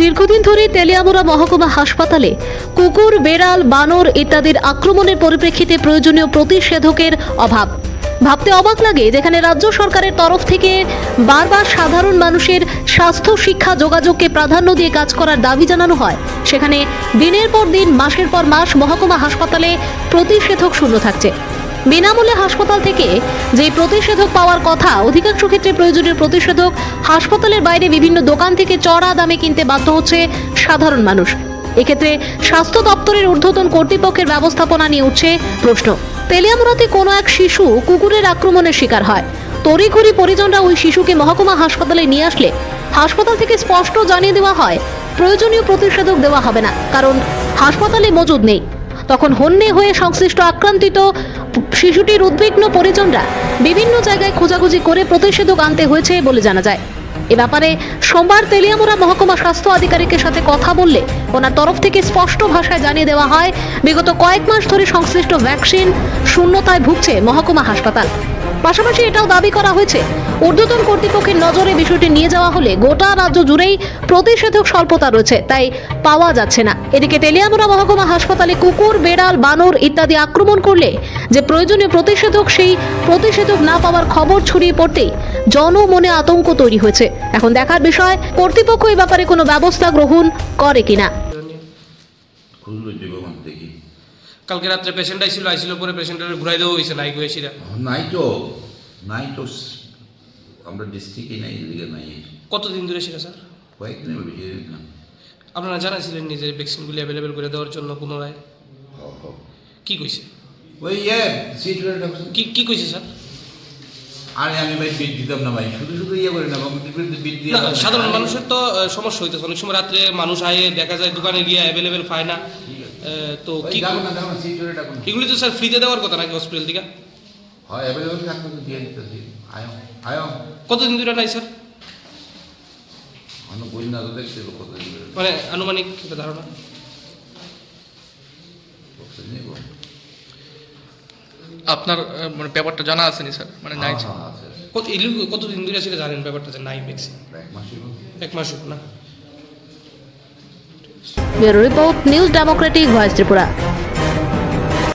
দীর্ঘদিন ধরে তেলিয়ামুড়া মহকুমা হাসপাতালে কুকুর, বেড়াল, বানর ইত্যাদির আক্রমণের পরিপ্রেক্ষিতে প্রয়োজনীয় প্রতিষেধকের অভাব। ভাবতে অবাক লাগে, যেখানে রাজ্য সরকারের তরফ থেকে বারবার সাধারণ মানুষের স্বাস্থ্য, শিক্ষা, যোগাযোগকে প্রাধান্য দিয়ে কাজ করার দাবি জানানো হয়, সেখানে দিনের পর দিন, মাসের পর মাস মহকুমা হাসপাতালে প্রতিষেধক শূন্য থাকছে। বিনামূল্যে হাসপাতাল থেকে যে প্রতিষেধক পাওয়ার কথা, অধিকাংশ ক্ষেত্রে প্রয়োজনীয় প্রতিষেধক হাসপাতালের বাইরে বিভিন্ন দোকান থেকে চড়া দামে কিনতে বাধ্য হচ্ছে সাধারণ মানুষ। এক্ষেত্রে স্বাস্থ্য দপ্তরের ঊর্ধ্বতন কর্তৃপক্ষের ব্যবস্থাপনা নিয়ে উঠছে প্রশ্ন। তেলিয়ামুড়াতে কোনো এক শিশু কুকুরের আক্রমণের শিকার হয়। তড়িঘড়ি পরিজনরা ওই শিশুকে মহকুমা হাসপাতালে নিয়ে আসলে হাসপাতাল থেকে স্পষ্ট জানিয়ে দেওয়া হয় প্রয়োজনীয় প্রতিষেধক দেওয়া হবে না, কারণ হাসপাতালে মজুদ নেই। তখন হন্যে হয়ে সংশ্লিষ্ট আক্রান্তিত শিশুটির উদ্বিগ্ন পরিজনরা বিভিন্ন জায়গায় খোঁজাখুঁজি করে প্রতিষেধক আনতে হয়েছে বলে জানা যায়। এ ব্যাপারে সোমবার তেলিয়ামুড়া মহকুমা স্বাস্থ্য আধিকারিকের সাথে কথা বললে ওনার তরফ থেকে স্পষ্ট ভাষায় জানিয়ে দেওয়া হয়, বিগত কয়েক মাস ধরে সংশ্লিষ্ট ভ্যাকসিন শূন্যতায় ভুগছে মহকুমা হাসপাতাল। পাশাপাশি এটাও দাবি করা হয়েছে, ঊর্ধ্বতন কর্তৃপক্ষের নজরে বিষয়টি নিয়ে যাওয়া হলে গোটা রাজ্য জুড়েই প্রতিষেধক স্বল্পতা রয়েছে, তাই পাওয়া যাচ্ছে না। এদিকে তেলিয়ামুড়া মহকুমা হাসপাতালে কুকুর, বেড়াল, বানর ইত্যাদি আক্রমণ করলে যে প্রয়োজনীয় প্রতিষেধক, সেই প্রতিষেধক না পাওয়ার খবর ছড়িয়ে পড়তেই জনমনে আতঙ্ক তৈরি হয়েছে। এখন দেখার বিষয়, কর্তৃপক্ষ এই ব্যাপারে কোনো ব্যবস্থা গ্রহণ করে কিনা। কালকে রাত্রে পেশেন্ট আইছিল পরে পেশেন্টের ঘুরাই দেওয়া হয়েছে, নাই গেছিরা নাই তো আমরা ডিস্ট্রিক্টে নাই, এদিকে নাই। কতদিন ধরে ছিল স্যার? কয়েকদিন বেশি না। আপনারা জানাইছিলেন নিজে ভ্যাকসিনগুলি অ্যাভেলেবেল করে দেওয়ার জন্য পুনরায়? কি কইছে? ওই সিটুয়েট কি কইছে স্যার? আরে আমি ভাই বিট দিতাম না ভাই, শুধু করে না, বিট দিয়ে সাধারণ মানুষের তো সমস্যা হইতেছে। অনেক সময় রাত্রে মানুষ আয়ে দেখা যায় দোকানে গিয়ে অ্যাভেলেবেল পায় না, তো কি এগুলি তো স্যার ফ্রিতে দেওয়ার কথা নাকি হসপিটাল থেকে? হয় অ্যাভেলেবেল থাকলে তো দিয়ে দিতেছি। আয়ো কতদিন ধরে নাই স্যার? বই না তো দেখতে কতদিন মানে আনুমানিক ধারণা? আপনার মানে ব্যাপারটা জানা আছে নি স্যার? মানে নাই কতদিন ধরে সেটা জানেন ব্যাপারটা যে নাই ভ্যাকসিন? এক মাস না। Bureau report, news Democratic voice Tripura.